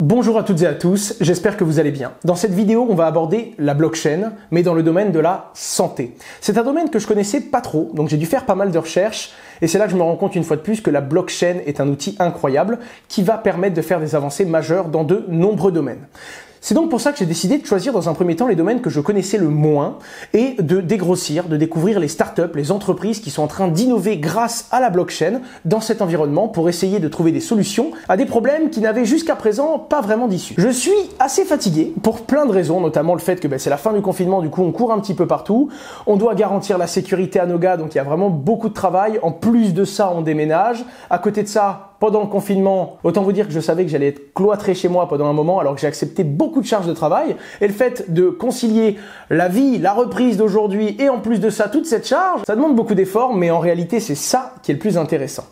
Bonjour à toutes et à tous, j'espère que vous allez bien. Dans cette vidéo, on va aborder la blockchain, mais dans le domaine de la santé. C'est un domaine que je connaissais pas trop, donc j'ai dû faire pas mal de recherches, et c'est là que je me rends compte une fois de plus que la blockchain est un outil incroyable qui va permettre de faire des avancées majeures dans de nombreux domaines. C'est donc pour ça que j'ai décidé de choisir dans un premier temps les domaines que je connaissais le moins et de dégrossir, de découvrir les startups, les entreprises qui sont en train d'innover grâce à la blockchain dans cet environnement pour essayer de trouver des solutions à des problèmes qui n'avaient jusqu'à présent pas vraiment d'issue. Je suis assez fatigué pour plein de raisons, notamment le fait que c'est la fin du confinement, du coup on court un petit peu partout, on doit garantir la sécurité à nos gars, donc il y a vraiment beaucoup de travail. En plus de ça, on déménage. À côté de ça, pendant le confinement, autant vous dire que je savais que j'allais être cloîtré chez moi pendant un moment alors que j'ai accepté beaucoup de charges de travail, et le fait de concilier la vie, la reprise d'aujourd'hui et en plus de ça toute cette charge, ça demande beaucoup d'efforts, mais en réalité c'est ça qui est le plus intéressant.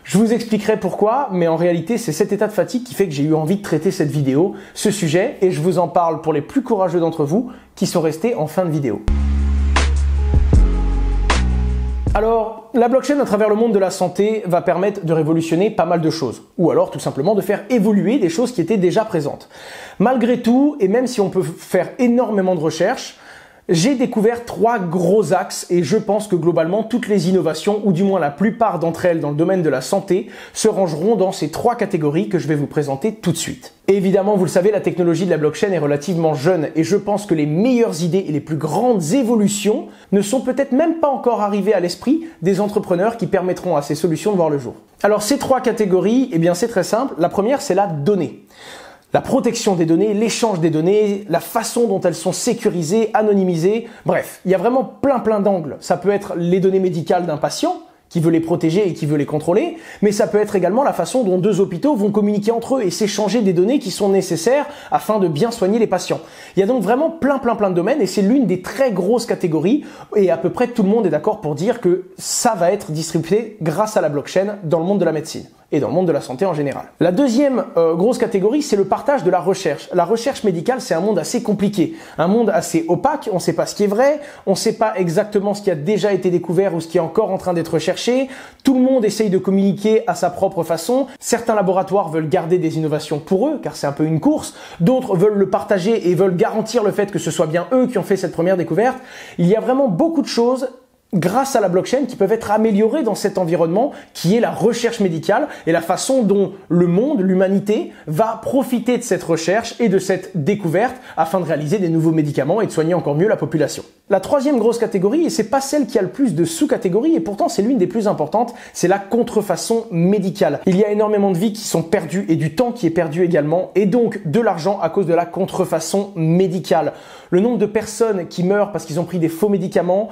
Je vous expliquerai pourquoi, mais en réalité c'est cet état de fatigue qui fait que j'ai eu envie de traiter cette vidéo, ce sujet, et je vous en parle pour les plus courageux d'entre vous qui sont restés en fin de vidéo. Alors, la blockchain à travers le monde de la santé va permettre de révolutionner pas mal de choses, ou alors tout simplement de faire évoluer des choses qui étaient déjà présentes. Malgré tout, et même si on peut faire énormément de recherches, j'ai découvert 3 gros axes et je pense que globalement toutes les innovations, ou du moins la plupart d'entre elles dans le domaine de la santé, se rangeront dans ces 3 catégories que je vais vous présenter tout de suite. Et évidemment, vous le savez, la technologie de la blockchain est relativement jeune et je pense que les meilleures idées et les plus grandes évolutions ne sont peut-être même pas encore arrivées à l'esprit des entrepreneurs qui permettront à ces solutions de voir le jour. Alors ces 3 catégories, eh bien c'est très simple. La première, c'est la donnée. La protection des données, l'échange des données, la façon dont elles sont sécurisées, anonymisées, bref, il y a vraiment plein d'angles. Ça peut être les données médicales d'un patient qui veut les protéger et qui veut les contrôler, mais ça peut être également la façon dont 2 hôpitaux vont communiquer entre eux et s'échanger des données qui sont nécessaires afin de bien soigner les patients. Il y a donc vraiment plein de domaines et c'est l'une des très grosses catégories et à peu près tout le monde est d'accord pour dire que ça va être distribué grâce à la blockchain dans le monde de la médecine et dans le monde de la santé en général. La deuxième grosse catégorie, c'est le partage de la recherche. La recherche médicale, c'est un monde assez compliqué, un monde assez opaque, on ne sait pas ce qui est vrai, on ne sait pas exactement ce qui a déjà été découvert ou ce qui est encore en train d'être recherché, tout le monde essaye de communiquer à sa propre façon, certains laboratoires veulent garder des innovations pour eux, car c'est un peu une course, d'autres veulent le partager et veulent garantir le fait que ce soit bien eux qui ont fait cette première découverte. Il y a vraiment beaucoup de choses grâce à la blockchain qui peuvent être améliorées dans cet environnement qui est la recherche médicale et la façon dont le monde, l'humanité, va profiter de cette recherche et de cette découverte afin de réaliser des nouveaux médicaments et de soigner encore mieux la population. La troisième grosse catégorie, et c'est pas celle qui a le plus de sous-catégories, et pourtant c'est l'une des plus importantes, c'est la contrefaçon médicale. Il y a énormément de vies qui sont perdues et du temps qui est perdu également, et donc de l'argent à cause de la contrefaçon médicale. Le nombre de personnes qui meurent parce qu'ils ont pris des faux médicaments,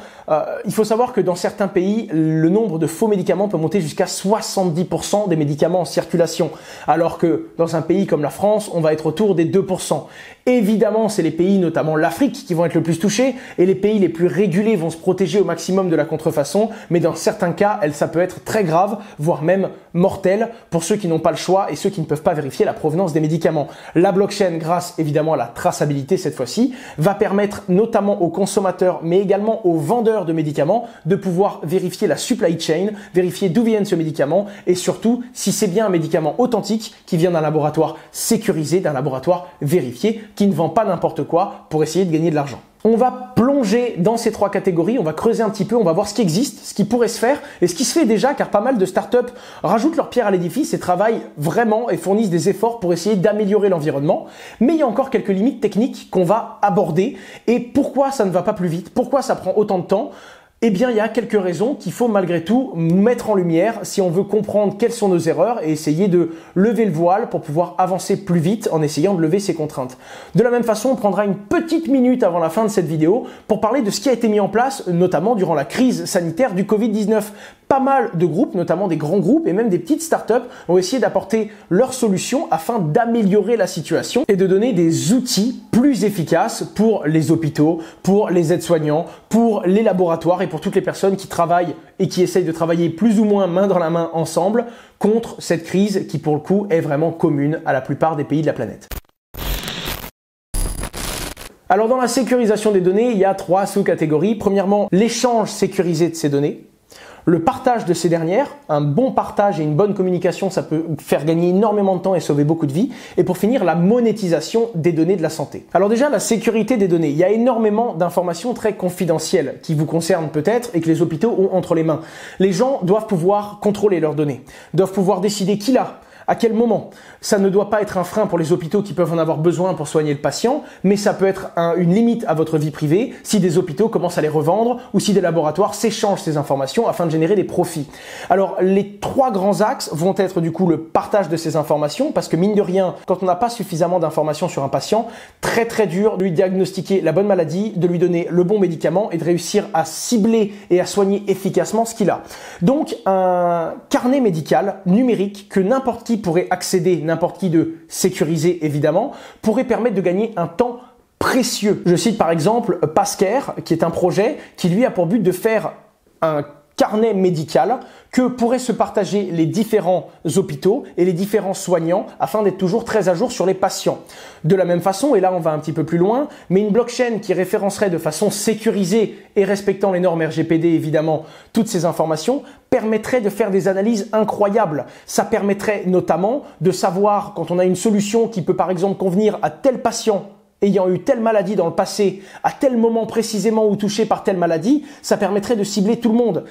il faut savoir que dans certains pays, le nombre de faux médicaments peut monter jusqu'à 70% des médicaments en circulation, alors que dans un pays comme la France, on va être autour des 2%. Évidemment, c'est les pays, notamment l'Afrique, qui vont être le plus touchés, et les pays les plus régulés vont se protéger au maximum de la contrefaçon, mais dans certains cas, ça peut être très grave, voire même mortel, pour ceux qui n'ont pas le choix et ceux qui ne peuvent pas vérifier la provenance des médicaments. La blockchain, grâce évidemment à la traçabilité cette fois-ci, va permettre notamment aux consommateurs, mais également aux vendeurs de médicaments, de pouvoir vérifier la supply chain, vérifier d'où vient ce médicament, et surtout si c'est bien un médicament authentique qui vient d'un laboratoire sécurisé, d'un laboratoire vérifié, qui ne vend pas n'importe quoi pour essayer de gagner de l'argent. On va plonger dans ces 3 catégories, on va creuser un petit peu, on va voir ce qui existe, ce qui pourrait se faire et ce qui se fait déjà, car pas mal de startups rajoutent leur pierre à l'édifice et travaillent vraiment et fournissent des efforts pour essayer d'améliorer l'environnement. Mais il y a encore quelques limites techniques qu'on va aborder. Et pourquoi ça ne va pas plus vite? Pourquoi ça prend autant de temps? Eh bien, il y a quelques raisons qu'il faut malgré tout mettre en lumière si on veut comprendre quelles sont nos erreurs et essayer de lever le voile pour pouvoir avancer plus vite en essayant de lever ces contraintes. De la même façon, on prendra une petite minute avant la fin de cette vidéo pour parler de ce qui a été mis en place, notamment durant la crise sanitaire du Covid-19. Pas mal de groupes, notamment des grands groupes et même des petites startups, ont essayé d'apporter leurs solutions afin d'améliorer la situation et de donner des outils plus efficaces pour les hôpitaux, pour les aides-soignants, pour les laboratoires et pour toutes les personnes qui travaillent et qui essayent de travailler plus ou moins main dans la main ensemble contre cette crise qui pour le coup est vraiment commune à la plupart des pays de la planète. Alors dans la sécurisation des données, il y a 3 sous-catégories. Premièrement, l'échange sécurisé de ces données. Le partage de ces dernières, un bon partage et une bonne communication, ça peut faire gagner énormément de temps et sauver beaucoup de vies. Et pour finir, la monétisation des données de la santé. Alors déjà, la sécurité des données. Il y a énormément d'informations très confidentielles qui vous concernent peut-être et que les hôpitaux ont entre les mains. Les gens doivent pouvoir contrôler leurs données, doivent pouvoir décider qui l'a, à quel moment. Ça ne doit pas être un frein pour les hôpitaux qui peuvent en avoir besoin pour soigner le patient, mais ça peut être une limite à votre vie privée si des hôpitaux commencent à les revendre ou si des laboratoires s'échangent ces informations afin de générer des profits. Alors, les 3 grands axes vont être du coup le partage de ces informations, parce que mine de rien, quand on n'a pas suffisamment d'informations sur un patient, très dur de lui diagnostiquer la bonne maladie, de lui donner le bon médicament et de réussir à cibler et à soigner efficacement ce qu'il a. Donc, un carnet médical numérique que n'importe qui pourrait accéder, n'importe qui de sécurisé évidemment, pourrait permettre de gagner un temps précieux. Je cite par exemple Pascare, qui est un projet qui lui a pour but de faire un carnet médical que pourraient se partager les différents hôpitaux et les différents soignants afin d'être toujours très à jour sur les patients. De la même façon, et là on va un petit peu plus loin, mais une blockchain qui référencerait de façon sécurisée et respectant les normes RGPD évidemment toutes ces informations permettrait de faire des analyses incroyables. Ça permettrait notamment de savoir quand on a une solution qui peut par exemple convenir à tel patient ayant eu telle maladie dans le passé, à tel moment précisément ou touché par telle maladie, ça permettrait de cibler tout le monde.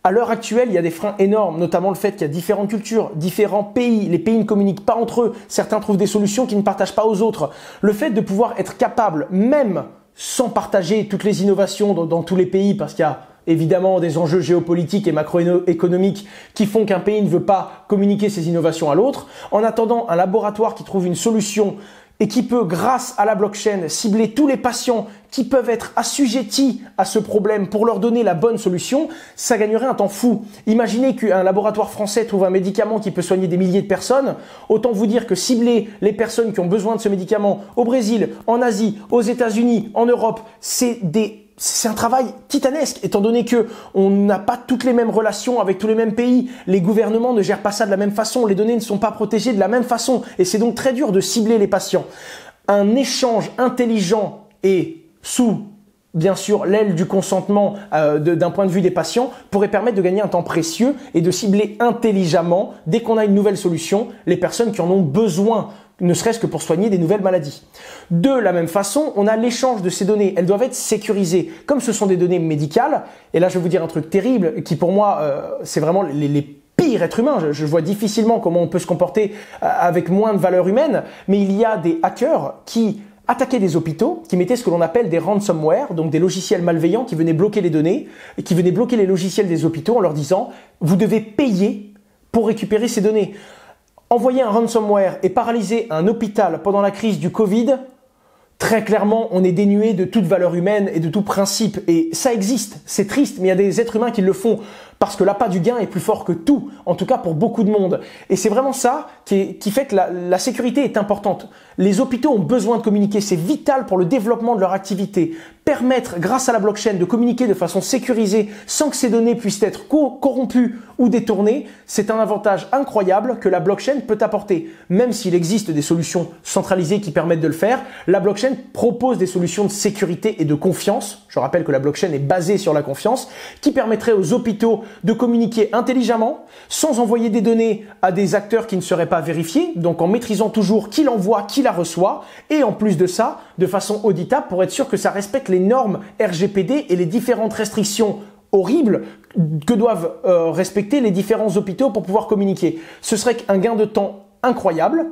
À l'heure actuelle, il y a des freins énormes, notamment le fait qu'il y a différentes cultures, différents pays, les pays ne communiquent pas entre eux, certains trouvent des solutions qu'ils ne partagent pas aux autres. Le fait de pouvoir être capable, même sans partager toutes les innovations dans tous les pays, parce qu'il y a évidemment des enjeux géopolitiques et macroéconomiques qui font qu'un pays ne veut pas communiquer ses innovations à l'autre, en attendant un laboratoire qui trouve une solution et qui peut, grâce à la blockchain, cibler tous les patients qui peuvent être assujettis à ce problème pour leur donner la bonne solution, ça gagnerait un temps fou. Imaginez qu'un laboratoire français trouve un médicament qui peut soigner des milliers de personnes. Autant vous dire que cibler les personnes qui ont besoin de ce médicament au Brésil, en Asie, aux États-Unis, en Europe, c'est un travail titanesque, étant donné que on n'a pas toutes les mêmes relations avec tous les mêmes pays. Les gouvernements ne gèrent pas ça de la même façon. Les données ne sont pas protégées de la même façon. Et c'est donc très dur de cibler les patients. Un échange intelligent et sous, bien sûr, l'aile du consentement d'un point de vue des patients pourrait permettre de gagner un temps précieux et de cibler intelligemment, dès qu'on a une nouvelle solution, les personnes qui en ont besoin, ne serait-ce que pour soigner des nouvelles maladies. De la même façon, on a l'échange de ces données. Elles doivent être sécurisées. Comme ce sont des données médicales, et là je vais vous dire un truc terrible qui pour moi, c'est vraiment les pires êtres humains. Je vois difficilement comment on peut se comporter avec moins de valeur humaine, mais il y a des hackers qui attaquaient des hôpitaux, qui mettaient ce que l'on appelle des ransomware, donc des logiciels malveillants qui venaient bloquer les données, et qui venaient bloquer les logiciels des hôpitaux en leur disant « vous devez payer pour récupérer ces données ». Envoyer un ransomware et paralyser un hôpital pendant la crise du Covid, très clairement, on est dénué de toute valeur humaine et de tout principe. Et ça existe, c'est triste, mais il y a des êtres humains qui le font parce que l'appât du gain est plus fort que tout, en tout cas pour beaucoup de monde. Et c'est vraiment ça qui fait que la sécurité est importante. Les hôpitaux ont besoin de communiquer, c'est vital pour le développement de leur activité. Permettre, grâce à la blockchain, de communiquer de façon sécurisée sans que ces données puissent être corrompues ou détournées, c'est un avantage incroyable que la blockchain peut apporter. Même s'il existe des solutions centralisées qui permettent de le faire, la blockchain propose des solutions de sécurité et de confiance. Je rappelle que la blockchain est basée sur la confiance, qui permettrait aux hôpitaux de communiquer intelligemment, sans envoyer des données à des acteurs qui ne seraient pas vérifiés, donc en maîtrisant toujours qui l'envoie, qui la reçoit, et en plus de ça, de façon auditable pour être sûr que ça respecte les normes RGPD et les différentes restrictions horribles que doivent respecter les différents hôpitaux pour pouvoir communiquer. Ce serait un gain de temps incroyable.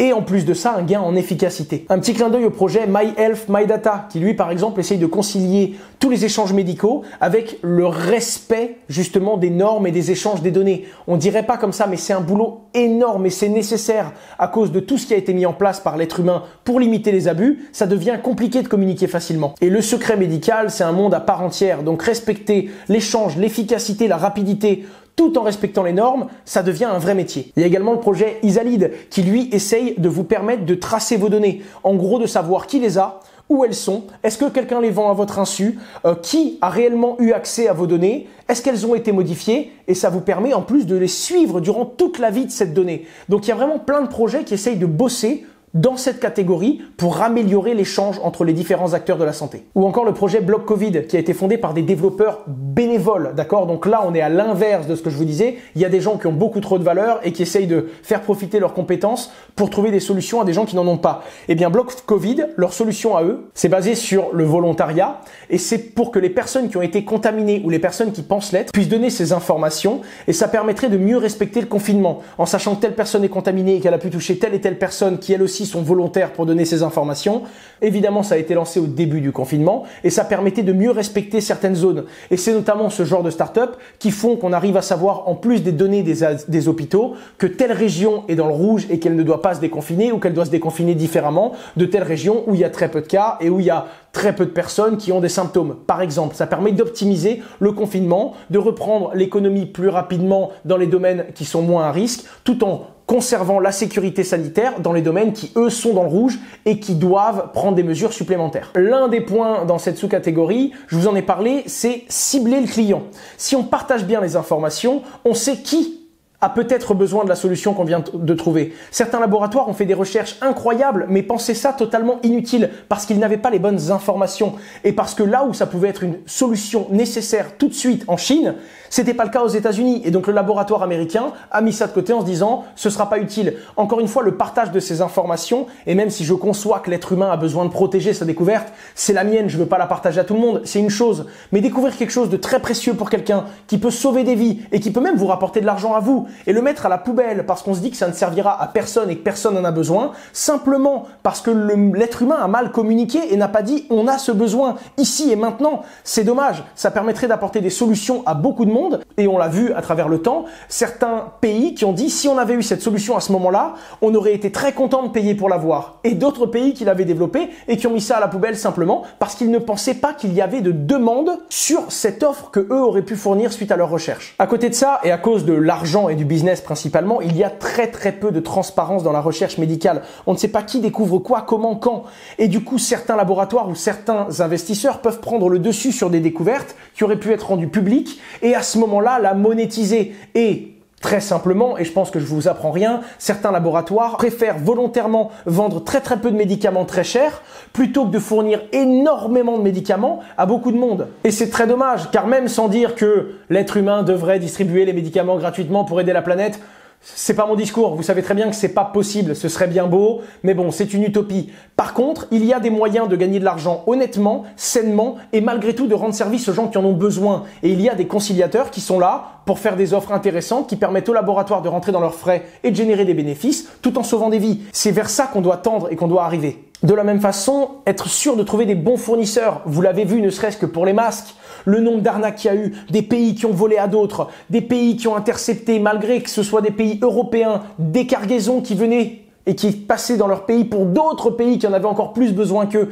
Et en plus de ça, un gain en efficacité. Un petit clin d'œil au projet My Health, My Data, qui lui, par exemple, essaye de concilier tous les échanges médicaux avec le respect, justement, des normes et des échanges des données. On dirait pas comme ça, mais c'est un boulot énorme et c'est nécessaire à cause de tout ce qui a été mis en place par l'être humain pour limiter les abus. Ça devient compliqué de communiquer facilement. Et le secret médical, c'est un monde à part entière. Donc, respecter l'échange, l'efficacité, la rapidité, tout en respectant les normes, ça devient un vrai métier. Il y a également le projet Isalid qui lui essaye de vous permettre de tracer vos données. En gros, de savoir qui les a, où elles sont, est-ce que quelqu'un les vend à votre insu, qui a réellement eu accès à vos données, est-ce qu'elles ont été modifiées, et ça vous permet en plus de les suivre durant toute la vie de cette donnée. Donc il y a vraiment plein de projets qui essayent de bosser dans cette catégorie pour améliorer l'échange entre les différents acteurs de la santé. Ou encore le projet Bloc Covid qui a été fondé par des développeurs bénévoles, d'accord? Donc là, on est à l'inverse de ce que je vous disais. Il y a des gens qui ont beaucoup trop de valeur et qui essayent de faire profiter leurs compétences pour trouver des solutions à des gens qui n'en ont pas. Eh bien, Bloc Covid, leur solution à eux, c'est basé sur le volontariat et c'est pour que les personnes qui ont été contaminées ou les personnes qui pensent l'être puissent donner ces informations et ça permettrait de mieux respecter le confinement en sachant que telle personne est contaminée et qu'elle a pu toucher telle et telle personne qui elle aussi sont volontaires pour donner ces informations. Évidemment, ça a été lancé au début du confinement et ça permettait de mieux respecter certaines zones. Et c'est notamment ce genre de start-up qui font qu'on arrive à savoir, en plus des données des hôpitaux, que telle région est dans le rouge et qu'elle ne doit pas se déconfiner ou qu'elle doit se déconfiner différemment de telle région où il y a très peu de cas et où il y a très peu de personnes qui ont des symptômes. Par exemple, ça permet d'optimiser le confinement, de reprendre l'économie plus rapidement dans les domaines qui sont moins à risque, tout en conservant la sécurité sanitaire dans les domaines qui, eux, sont dans le rouge et qui doivent prendre des mesures supplémentaires. L'un des points dans cette sous-catégorie, je vous en ai parlé, c'est cibler le client. Si on partage bien les informations, on sait qui a peut-être besoin de la solution qu'on vient de trouver. Certains laboratoires ont fait des recherches incroyables, mais pensaient ça totalement inutile parce qu'ils n'avaient pas les bonnes informations et parce que là où ça pouvait être une solution nécessaire tout de suite en Chine, c'était pas le cas aux États-Unis. Et donc le laboratoire américain a mis ça de côté en se disant ce sera pas utile. Encore une fois, le partage de ces informations, et même si je conçois que l'être humain a besoin de protéger sa découverte, c'est la mienne, je veux pas la partager à tout le monde, c'est une chose. Mais découvrir quelque chose de très précieux pour quelqu'un qui peut sauver des vies et qui peut même vous rapporter de l'argent à vous et le mettre à la poubelle parce qu'on se dit que ça ne servira à personne et que personne n'en a besoin, simplement parce que l'être humain a mal communiqué et n'a pas dit on a ce besoin ici et maintenant, c'est dommage. Ça permettrait d'apporter des solutions à beaucoup de monde. Et on l'a vu à travers le temps, certains pays qui ont dit si on avait eu cette solution à ce moment-là, on aurait été très content de payer pour l'avoir. Et d'autres pays qui l'avaient développé et qui ont mis ça à la poubelle simplement parce qu'ils ne pensaient pas qu'il y avait de demande sur cette offre que eux auraient pu fournir suite à leurs recherches. À côté de ça, et à cause de l'argent et du business principalement, il y a très peu de transparence dans la recherche médicale. On ne sait pas qui découvre quoi, comment, quand. Et du coup, certains laboratoires ou certains investisseurs peuvent prendre le dessus sur des découvertes qui auraient pu être rendues publiques et à ce moment-là, la monétiser. Et très simplement, et je pense que je vous apprends rien, certains laboratoires préfèrent volontairement vendre très peu de médicaments très chers plutôt que de fournir énormément de médicaments à beaucoup de monde. Et c'est très dommage, car même sans dire que l'être humain devrait distribuer les médicaments gratuitement pour aider la planète, c'est pas mon discours, vous savez très bien que c'est pas possible, ce serait bien beau, mais bon, c'est une utopie. Par contre, il y a des moyens de gagner de l'argent honnêtement, sainement et malgré tout de rendre service aux gens qui en ont besoin. Et il y a des conciliateurs qui sont là pour faire des offres intéressantes qui permettent aux laboratoires de rentrer dans leurs frais et de générer des bénéfices tout en sauvant des vies. C'est vers ça qu'on doit tendre et qu'on doit arriver. De la même façon, être sûr de trouver des bons fournisseurs. Vous l'avez vu ne serait-ce que pour les masques. Le nombre d'arnaques qu'il y a eu, des pays qui ont volé à d'autres, des pays qui ont intercepté, malgré que ce soit des pays européens, des cargaisons qui venaient et qui passaient dans leur pays pour d'autres pays qui en avaient encore plus besoin qu'eux.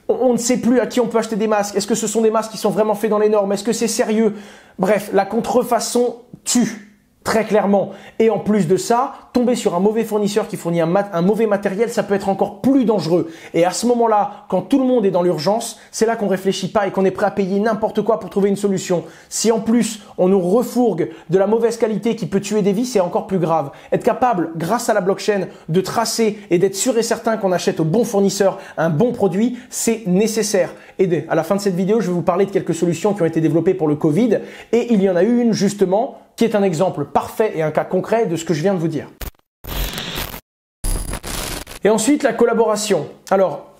On ne sait plus à qui on peut acheter des masques. Est-ce que ce sont des masques qui sont vraiment faits dans les normes? Est-ce que c'est sérieux? Bref, la contrefaçon tue. Très clairement. Et en plus de ça, tomber sur un mauvais fournisseur qui fournit un mauvais matériel, ça peut être encore plus dangereux. Et à ce moment-là, quand tout le monde est dans l'urgence, c'est là qu'on réfléchit pas et qu'on est prêt à payer n'importe quoi pour trouver une solution. Si en plus, on nous refourgue de la mauvaise qualité qui peut tuer des vies, c'est encore plus grave. Être capable, grâce à la blockchain, de tracer et d'être sûr et certain qu'on achète au bon fournisseur un bon produit, c'est nécessaire. Et à la fin de cette vidéo, je vais vous parler de quelques solutions qui ont été développées pour le Covid. Et il y en a eu une justement qui est un exemple parfait et un cas concret de ce que je viens de vous dire. Et ensuite, la collaboration. Alors,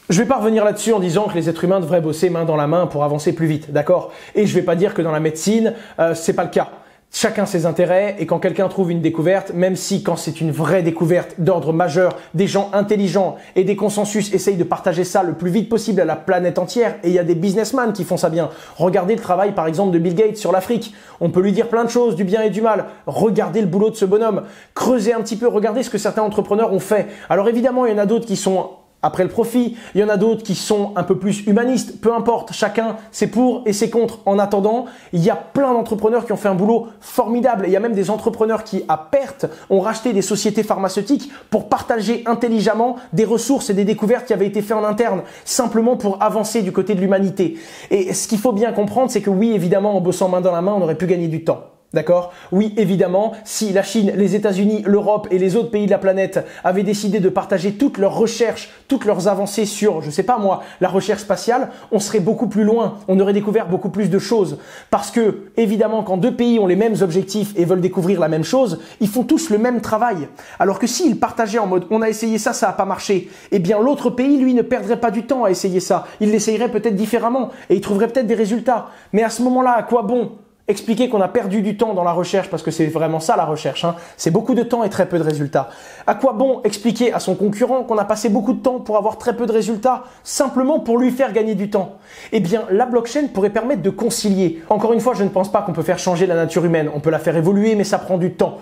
je vais pas revenir là-dessus en disant que les êtres humains devraient bosser main dans la main pour avancer plus vite, d'accord? Et je vais pas dire que dans la médecine, c'est pas le cas. Chacun ses intérêts et quand quelqu'un trouve une découverte, même si quand c'est une vraie découverte d'ordre majeur, des gens intelligents et des consensus essayent de partager ça le plus vite possible à la planète entière et il y a des businessmen qui font ça bien. Regardez le travail par exemple de Bill Gates sur l'Afrique. On peut lui dire plein de choses, du bien et du mal. Regardez le boulot de ce bonhomme. Creusez un petit peu, regardez ce que certains entrepreneurs ont fait. Alors évidemment, il y en a d'autres qui sont après le profit, il y en a d'autres qui sont un peu plus humanistes, peu importe, chacun c'est pour et c'est contre. En attendant, il y a plein d'entrepreneurs qui ont fait un boulot formidable et il y a même des entrepreneurs qui, à perte, ont racheté des sociétés pharmaceutiques pour partager intelligemment des ressources et des découvertes qui avaient été faites en interne, simplement pour avancer du côté de l'humanité. Et ce qu'il faut bien comprendre, c'est que oui, évidemment, en bossant main dans la main, on aurait pu gagner du temps. D'accord? Oui, évidemment, si la Chine, les États-Unis, l'Europe et les autres pays de la planète avaient décidé de partager toutes leurs recherches, toutes leurs avancées sur, je sais pas moi, la recherche spatiale, on serait beaucoup plus loin, on aurait découvert beaucoup plus de choses. Parce que, évidemment, quand deux pays ont les mêmes objectifs et veulent découvrir la même chose, ils font tous le même travail. Alors que s'ils partageaient en mode, on a essayé ça, ça n'a pas marché, eh bien l'autre pays, lui, ne perdrait pas du temps à essayer ça. Il l'essayerait peut-être différemment et il trouverait peut-être des résultats. Mais à ce moment-là, à quoi bon expliquer qu'on a perdu du temps dans la recherche, parce que c'est vraiment ça la recherche, hein. C'est beaucoup de temps et très peu de résultats. À quoi bon expliquer à son concurrent qu'on a passé beaucoup de temps pour avoir très peu de résultats, simplement pour lui faire gagner du temps? Eh bien, la blockchain pourrait permettre de concilier. Encore une fois, je ne pense pas qu'on peut faire changer la nature humaine. On peut la faire évoluer, mais ça prend du temps.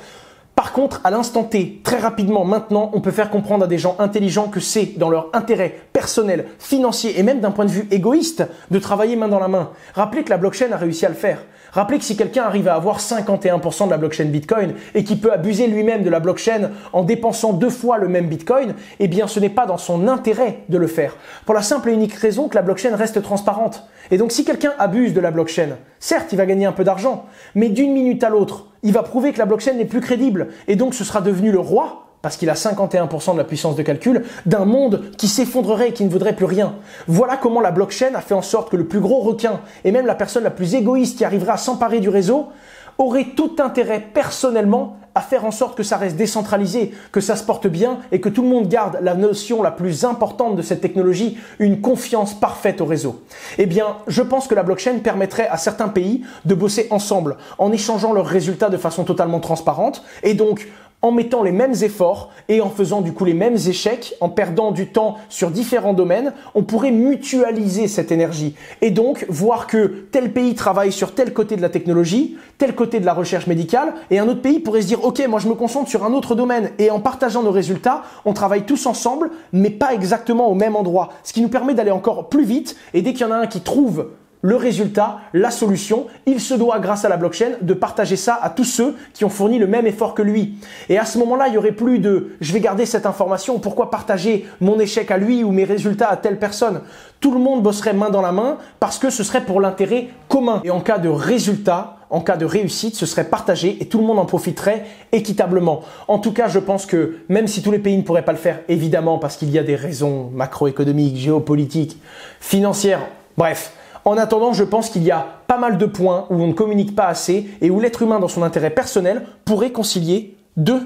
Par contre, à l'instant T, très rapidement, maintenant, on peut faire comprendre à des gens intelligents que c'est dans leur intérêt personnel, financier et même d'un point de vue égoïste de travailler main dans la main. Rappelez que la blockchain a réussi à le faire. Rappelez que si quelqu'un arrive à avoir 51% de la blockchain Bitcoin et qui peut abuser lui-même de la blockchain en dépensant 2 fois le même Bitcoin, eh bien ce n'est pas dans son intérêt de le faire. Pour la simple et unique raison que la blockchain reste transparente. Et donc si quelqu'un abuse de la blockchain, certes il va gagner un peu d'argent, mais d'une minute à l'autre, il va prouver que la blockchain n'est plus crédible et donc ce sera devenu le roi, parce qu'il a 51% de la puissance de calcul, d'un monde qui s'effondrerait et qui ne vaudrait plus rien. Voilà comment la blockchain a fait en sorte que le plus gros requin, et même la personne la plus égoïste qui arrivera à s'emparer du réseau, aurait tout intérêt personnellement à faire en sorte que ça reste décentralisé, que ça se porte bien et que tout le monde garde la notion la plus importante de cette technologie, une confiance parfaite au réseau. Eh bien, je pense que la blockchain permettrait à certains pays de bosser ensemble en échangeant leurs résultats de façon totalement transparente et donc en mettant les mêmes efforts et en faisant du coup les mêmes échecs, en perdant du temps sur différents domaines, on pourrait mutualiser cette énergie et donc voir que tel pays travaille sur tel côté de la technologie, tel côté de la recherche médicale et un autre pays pourrait se dire ok, moi je me concentre sur un autre domaine et en partageant nos résultats, on travaille tous ensemble mais pas exactement au même endroit, ce qui nous permet d'aller encore plus vite et dès qu'il y en a un qui trouve le résultat, la solution, il se doit, grâce à la blockchain, de partager ça à tous ceux qui ont fourni le même effort que lui. Et à ce moment-là, il y aurait plus de « je vais garder cette information, pourquoi partager mon échec à lui ou mes résultats à telle personne ?» Tout le monde bosserait main dans la main parce que ce serait pour l'intérêt commun. Et en cas de résultat, en cas de réussite, ce serait partagé et tout le monde en profiterait équitablement. En tout cas, je pense que même si tous les pays ne pourraient pas le faire, évidemment, parce qu'il y a des raisons macroéconomiques, géopolitiques, financières, bref. En attendant, je pense qu'il y a pas mal de points où on ne communique pas assez et où l'être humain, dans son intérêt personnel, pourrait concilier deux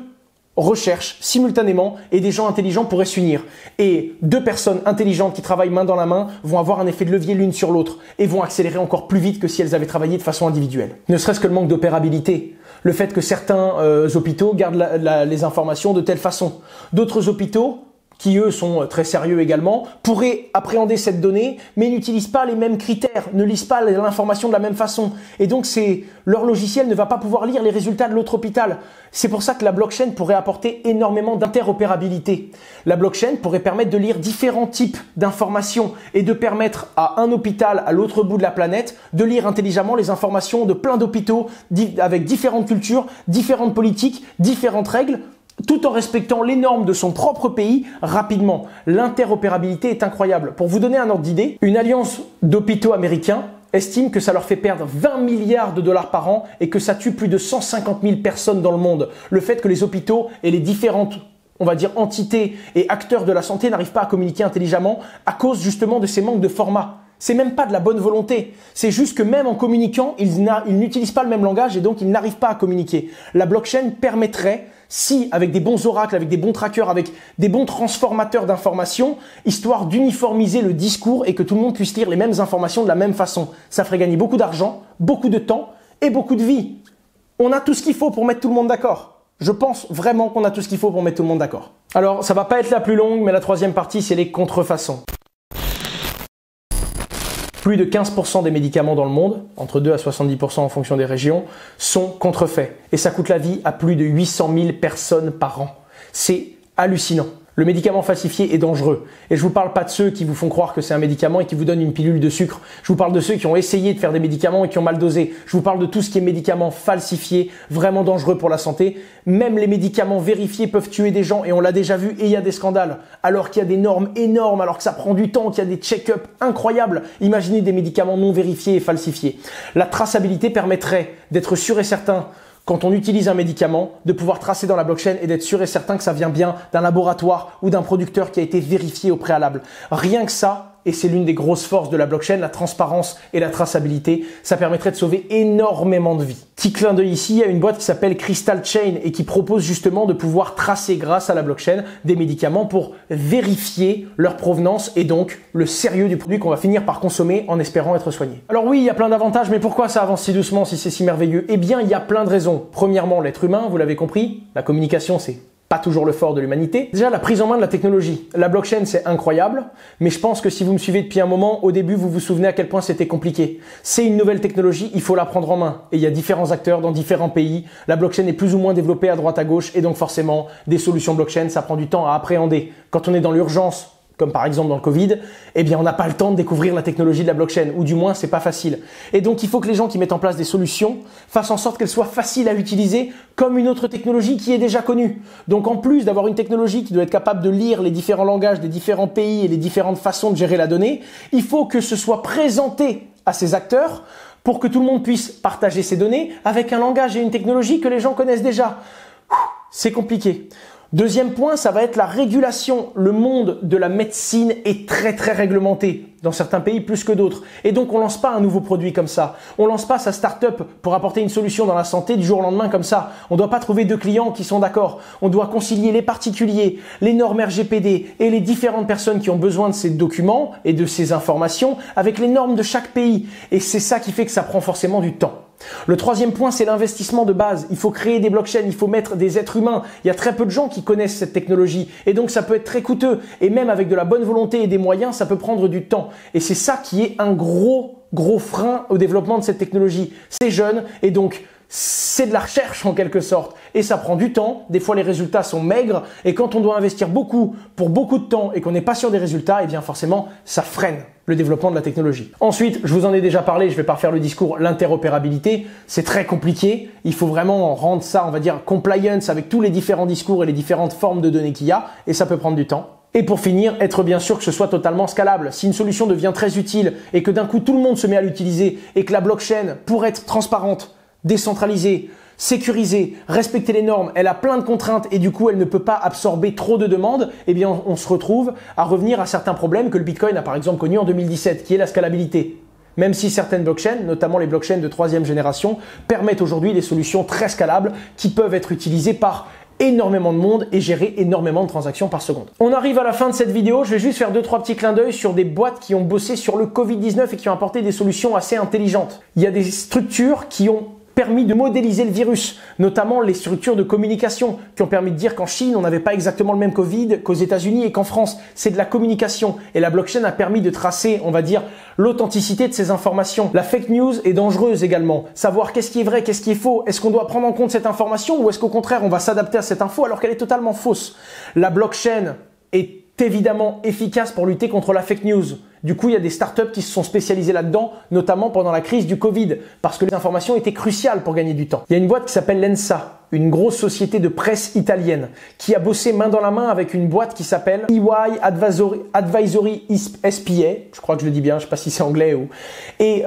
recherches simultanément et des gens intelligents pourraient s'unir. Et deux personnes intelligentes qui travaillent main dans la main vont avoir un effet de levier l'une sur l'autre et vont accélérer encore plus vite que si elles avaient travaillé de façon individuelle. Ne serait-ce que le manque d'opérabilité. Le fait que certains hôpitaux gardent les informations de telle façon. D'autres hôpitaux, qui eux sont très sérieux également, pourraient appréhender cette donnée, mais n'utilisent pas les mêmes critères, ne lisent pas l'information de la même façon. Et donc leur logiciel ne va pas pouvoir lire les résultats de l'autre hôpital. C'est pour ça que la blockchain pourrait apporter énormément d'interopérabilité. La blockchain pourrait permettre de lire différents types d'informations et de permettre à un hôpital à l'autre bout de la planète de lire intelligemment les informations de plein d'hôpitaux avec différentes cultures, différentes politiques, différentes règles, tout en respectant les normes de son propre pays rapidement. L'interopérabilité est incroyable. Pour vous donner un ordre d'idée, une alliance d'hôpitaux américains estime que ça leur fait perdre 20 milliards de dollars par an et que ça tue plus de 150 000 personnes dans le monde. Le fait que les hôpitaux et les différentes, on va dire, entités et acteurs de la santé n'arrivent pas à communiquer intelligemment à cause justement de ces manques de format. C'est même pas de la bonne volonté. C'est juste que même en communiquant, ils n'utilisent pas le même langage et donc ils n'arrivent pas à communiquer. La blockchain permettrait, si avec des bons oracles, avec des bons trackers, avec des bons transformateurs d'informations, histoire d'uniformiser le discours et que tout le monde puisse lire les mêmes informations de la même façon. Ça ferait gagner beaucoup d'argent, beaucoup de temps et beaucoup de vie. On a tout ce qu'il faut pour mettre tout le monde d'accord. Je pense vraiment qu'on a tout ce qu'il faut pour mettre tout le monde d'accord. Alors, ça va pas être la plus longue, mais la troisième partie, c'est les contrefaçons. Plus de 15% des médicaments dans le monde, entre 2 à 70% en fonction des régions, sont contrefaits. Et ça coûte la vie à plus de 800 000 personnes par an. C'est hallucinant. Le médicament falsifié est dangereux. Et je vous parle pas de ceux qui vous font croire que c'est un médicament et qui vous donnent une pilule de sucre. Je vous parle de ceux qui ont essayé de faire des médicaments et qui ont mal dosé. Je vous parle de tout ce qui est médicaments falsifiés, vraiment dangereux pour la santé. Même les médicaments vérifiés peuvent tuer des gens et on l'a déjà vu et il y a des scandales. Alors qu'il y a des normes énormes, alors que ça prend du temps, qu'il y a des check-ups incroyables. Imaginez des médicaments non vérifiés et falsifiés. La traçabilité permettrait d'être sûr et certain quand on utilise un médicament, de pouvoir tracer dans la blockchain et d'être sûr et certain que ça vient bien d'un laboratoire ou d'un producteur qui a été vérifié au préalable. Rien que ça, et c'est l'une des grosses forces de la blockchain, la transparence et la traçabilité, ça permettrait de sauver énormément de vies. Petit clin d'œil ici, il y a une boîte qui s'appelle Crystal Chain et qui propose justement de pouvoir tracer grâce à la blockchain des médicaments pour vérifier leur provenance et donc le sérieux du produit qu'on va finir par consommer en espérant être soigné. Alors oui, il y a plein d'avantages, mais pourquoi ça avance si doucement si c'est si merveilleux? Eh bien, il y a plein de raisons. Premièrement, l'être humain, vous l'avez compris, la communication c'est pas toujours le fort de l'humanité. Déjà, la prise en main de la technologie. La blockchain, c'est incroyable, mais je pense que si vous me suivez depuis un moment, au début, vous vous souvenez à quel point c'était compliqué. C'est une nouvelle technologie, il faut la prendre en main. Et il y a différents acteurs dans différents pays. La blockchain est plus ou moins développée à droite à gauche, et donc forcément, des solutions blockchain, ça prend du temps à appréhender. Quand on est dans l'urgence, comme par exemple dans le Covid, eh bien on n'a pas le temps de découvrir la technologie de la blockchain, ou du moins c'est pas facile. Et donc il faut que les gens qui mettent en place des solutions fassent en sorte qu'elles soient faciles à utiliser comme une autre technologie qui est déjà connue. Donc en plus d'avoir une technologie qui doit être capable de lire les différents langages des différents pays et les différentes façons de gérer la donnée, il faut que ce soit présenté à ces acteurs pour que tout le monde puisse partager ces données avec un langage et une technologie que les gens connaissent déjà. C'est compliqué. Deuxième point, ça va être la régulation. Le monde de la médecine est très réglementé, dans certains pays plus que d'autres. Et donc on lance pas un nouveau produit comme ça. On lance pas sa start-up pour apporter une solution dans la santé du jour au lendemain comme ça. On doit pas trouver deux clients qui sont d'accord. On doit concilier les particuliers, les normes RGPD et les différentes personnes qui ont besoin de ces documents et de ces informations avec les normes de chaque pays. Et c'est ça qui fait que ça prend forcément du temps. Le troisième point, c'est l'investissement de base. Il faut créer des blockchains, il faut mettre des êtres humains. Il y a très peu de gens qui connaissent cette technologie et donc ça peut être très coûteux. Et même avec de la bonne volonté et des moyens, ça peut prendre du temps. Et c'est ça qui est un gros frein au développement de cette technologie. C'est jeune et donc c'est de la recherche en quelque sorte et ça prend du temps, des fois les résultats sont maigres et quand on doit investir beaucoup pour beaucoup de temps et qu'on n'est pas sûr des résultats, eh bien forcément ça freine le développement de la technologie. Ensuite, je vous en ai déjà parlé, je vais pas refaire le discours, l'interopérabilité, c'est très compliqué, il faut vraiment rendre ça, on va dire, compliance avec tous les différents discours et les différentes formes de données qu'il y a et ça peut prendre du temps. Et pour finir, être bien sûr que ce soit totalement scalable. Si une solution devient très utile et que d'un coup tout le monde se met à l'utiliser et que la blockchain, pour être transparente, décentralisée, sécurisée, respecter les normes, elle a plein de contraintes et du coup elle ne peut pas absorber trop de demandes, eh bien on se retrouve à revenir à certains problèmes que le Bitcoin a par exemple connu en 2017, qui est la scalabilité. Même si certaines blockchains, notamment les blockchains de 3e génération, permettent aujourd'hui des solutions très scalables qui peuvent être utilisées par énormément de monde et gérer énormément de transactions par seconde. On arrive à la fin de cette vidéo, je vais juste faire 2-3 petits clins d'œil sur des boîtes qui ont bossé sur le Covid-19 et qui ont apporté des solutions assez intelligentes. Il y a des structures qui ont permis de modéliser le virus, notamment les structures de communication qui ont permis de dire qu'en Chine, on n'avait pas exactement le même Covid qu'aux États-Unis et qu'en France, c'est de la communication. Et la blockchain a permis de tracer, on va dire, l'authenticité de ces informations. La fake news est dangereuse également. Savoir qu'est-ce qui est vrai, qu'est-ce qui est faux. Est-ce qu'on doit prendre en compte cette information ou est-ce qu'au contraire, on va s'adapter à cette info alors qu'elle est totalement fausse? La blockchain est évidemment efficace pour lutter contre la fake news. Du coup, il y a des startups qui se sont spécialisées là-dedans, notamment pendant la crise du Covid, parce que les informations étaient cruciales pour gagner du temps. Il y a une boîte qui s'appelle Lensa, une grosse société de presse italienne, qui a bossé main dans la main avec une boîte qui s'appelle EY Advisory SPA, je crois que je le dis bien, je sais pas si c'est anglais ou... Et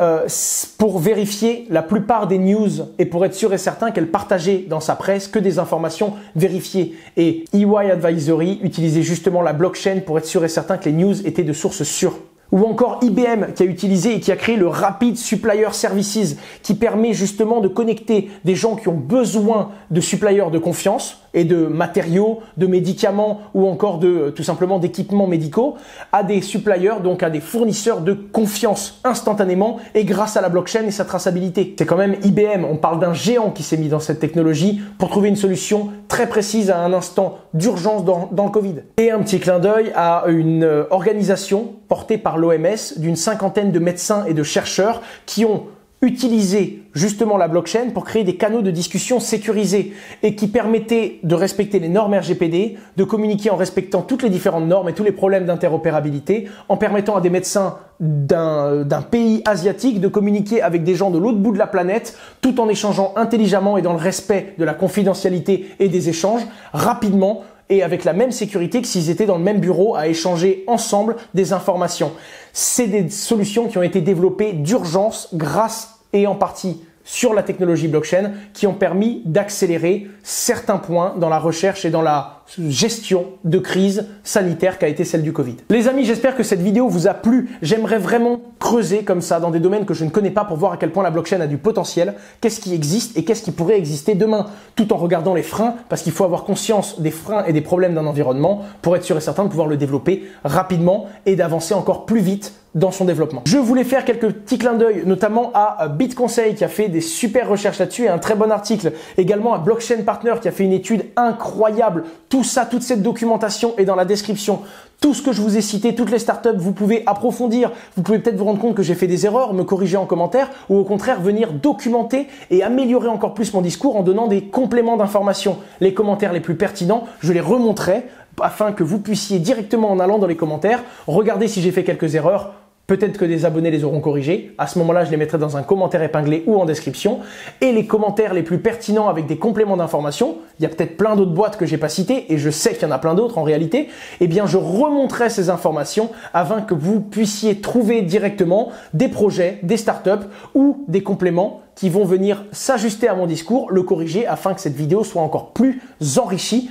pour vérifier la plupart des news et pour être sûr et certain qu'elle partageait dans sa presse que des informations vérifiées. Et EY Advisory utilisait justement la blockchain pour être sûr et certain que les news étaient de sources sûres. Ou encore IBM qui a utilisé et qui a créé le Rapid Supplier Services qui permet justement de connecter des gens qui ont besoin de suppliers de confiance et de matériaux, de médicaments ou encore de tout simplement d'équipements médicaux à des suppliers, donc à des fournisseurs de confiance instantanément et grâce à la blockchain et sa traçabilité. C'est quand même IBM, on parle d'un géant qui s'est mis dans cette technologie pour trouver une solution très précise à un instant d'urgence dans le Covid. Et un petit clin d'œil à une organisation portée par l'OMS d'une 50aine de médecins et de chercheurs qui ont utilisé justement la blockchain pour créer des canaux de discussion sécurisés et qui permettaient de respecter les normes RGPD, de communiquer en respectant toutes les différentes normes et tous les problèmes d'interopérabilité, en permettant à des médecins d'un pays asiatique de communiquer avec des gens de l'autre bout de la planète tout en échangeant intelligemment et dans le respect de la confidentialité et des échanges rapidement et avec la même sécurité que s'ils étaient dans le même bureau à échanger ensemble des informations. C'est des solutions qui ont été développées d'urgence grâce et en partie sur la technologie blockchain qui ont permis d'accélérer certains points dans la recherche et dans la gestion de crise sanitaire qu'a été celle du Covid. Les amis, j'espère que cette vidéo vous a plu. J'aimerais vraiment creuser comme ça dans des domaines que je ne connais pas pour voir à quel point la blockchain a du potentiel, qu'est-ce qui existe et qu'est-ce qui pourrait exister demain, tout en regardant les freins, parce qu'il faut avoir conscience des freins et des problèmes d'un environnement pour être sûr et certain de pouvoir le développer rapidement et d'avancer encore plus vite dans son développement. Je voulais faire quelques petits clins d'œil, notamment à BitConseil qui a fait des super recherches là-dessus et un très bon article. Également à Blockchain Partner qui a fait une étude incroyable. Tout ça, toute cette documentation est dans la description. Tout ce que je vous ai cité, toutes les startups, vous pouvez approfondir. Vous pouvez peut-être vous rendre compte que j'ai fait des erreurs, me corriger en commentaire ou au contraire venir documenter et améliorer encore plus mon discours en donnant des compléments d'information. Les commentaires les plus pertinents, je les remonterai afin que vous puissiez directement en allant dans les commentaires regarder si j'ai fait quelques erreurs. Peut-être que des abonnés les auront corrigés. À ce moment-là, je les mettrai dans un commentaire épinglé ou en description. Et les commentaires les plus pertinents avec des compléments d'information, il y a peut-être plein d'autres boîtes que j'ai pas citées et je sais qu'il y en a plein d'autres en réalité, eh bien je remonterai ces informations afin que vous puissiez trouver directement des projets, des startups ou des compléments qui vont venir s'ajuster à mon discours, le corriger afin que cette vidéo soit encore plus enrichie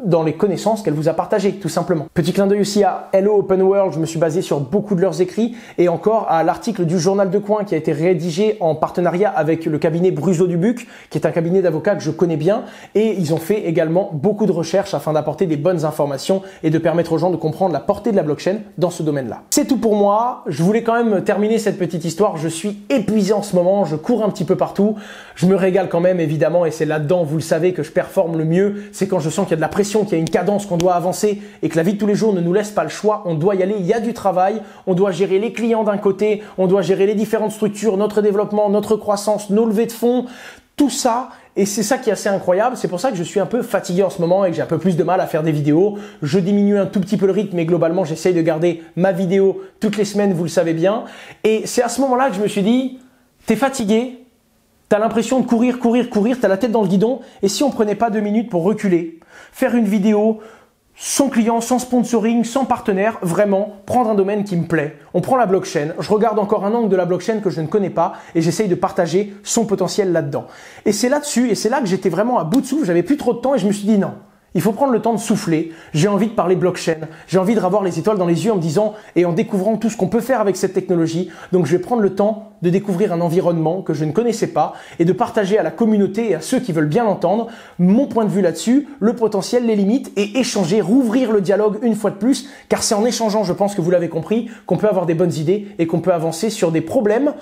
dans les connaissances qu'elle vous a partagées, tout simplement. Petit clin d'œil aussi à Hello Open World, je me suis basé sur beaucoup de leurs écrits et encore à l'article du Journal de Coin qui a été rédigé en partenariat avec le cabinet Bruzo-Dubuc, qui est un cabinet d'avocats que je connais bien et ils ont fait également beaucoup de recherches afin d'apporter des bonnes informations et de permettre aux gens de comprendre la portée de la blockchain dans ce domaine-là. C'est tout pour moi, je voulais quand même terminer cette petite histoire, je suis épuisé en ce moment, je cours un petit peu partout. Je me régale quand même évidemment et c'est là-dedans, vous le savez, que je performe le mieux. C'est quand je sens qu'il y a de la pression, qu'il y a une cadence, qu'on doit avancer et que la vie de tous les jours ne nous laisse pas le choix. On doit y aller, il y a du travail, on doit gérer les clients d'un côté, on doit gérer les différentes structures, notre développement, notre croissance, nos levées de fonds, tout ça. Et c'est ça qui est assez incroyable, c'est pour ça que je suis un peu fatigué en ce moment et que j'ai un peu plus de mal à faire des vidéos. Je diminue un tout petit peu le rythme, mais globalement j'essaye de garder ma vidéo toutes les semaines, vous le savez bien. Et c'est à ce moment-là que je me suis dit, t'es fatigué, t'as l'impression de courir, t'as la tête dans le guidon. Et si on prenait pas 2 minutes pour reculer, faire une vidéo sans client, sans sponsoring, sans partenaire, vraiment prendre un domaine qui me plaît. On prend la blockchain, je regarde encore un angle de la blockchain que je ne connais pas et j'essaye de partager son potentiel là-dedans. Et c'est là-dessus, et c'est là que j'étais vraiment à bout de souffle, j'avais plus trop de temps et je me suis dit non. Il faut prendre le temps de souffler. J'ai envie de parler blockchain. J'ai envie de avoir les étoiles dans les yeux en me disant et en découvrant tout ce qu'on peut faire avec cette technologie. Donc, je vais prendre le temps de découvrir un environnement que je ne connaissais pas et de partager à la communauté et à ceux qui veulent bien l'entendre mon point de vue là-dessus, le potentiel, les limites et échanger, rouvrir le dialogue une fois de plus. Car c'est en échangeant, je pense que vous l'avez compris, qu'on peut avoir des bonnes idées et qu'on peut avancer sur des problèmes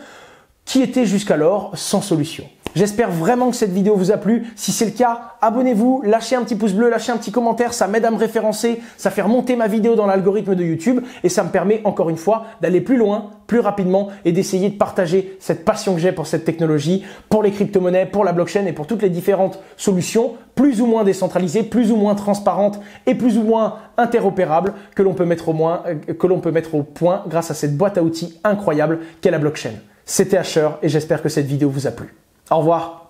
qui étaient jusqu'alors sans solution. J'espère vraiment que cette vidéo vous a plu. Si c'est le cas, abonnez-vous, lâchez un petit pouce bleu, lâchez un petit commentaire, ça m'aide à me référencer, ça fait remonter ma vidéo dans l'algorithme de YouTube et ça me permet encore une fois d'aller plus loin, plus rapidement et d'essayer de partager cette passion que j'ai pour cette technologie, pour les crypto-monnaies, pour la blockchain et pour toutes les différentes solutions plus ou moins décentralisées, plus ou moins transparentes et plus ou moins interopérables que l'on peut mettre au point grâce à cette boîte à outils incroyable qu'est la blockchain. C'était Asher et j'espère que cette vidéo vous a plu. Au revoir.